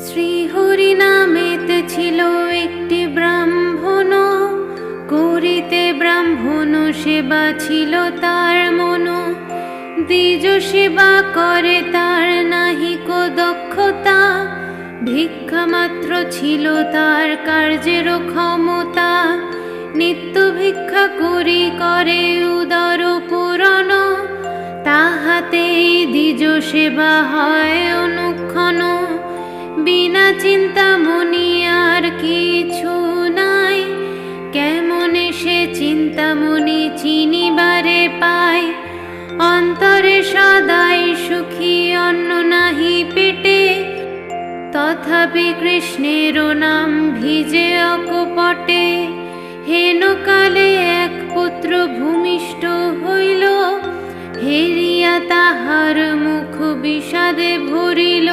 শ্রীহরি নামেতে ছিল একটি ব্রাহ্মণ, করিতে ব্রাহ্মণ সেবা ছিল তার মন। দ্বিজ সেবা করে তার নাহিক দক্ষতা, ভিক্ষা মাত্র ছিল তার কার্যের ক্ষমতা। নিত্য ভিক্ষা করি করে উদর পূরণ, তাহাতেই দ্বিজ সেবা হয় অনুক্ষণ। বিনা চিন্তামণি আর কিছু নাই, কেমনে সে চিন্তামণি চিনিবারে পায়। অন্তরে সদাই সুখী অন্ন নাহি পেটে, তথাপি কৃষ্ণের নাম ভিজে অকপটে। হেনকালে এক পুত্র ভূমিষ্ঠ হইল, হেরিয়া তাহার মুখ বিষাদে ভরিল।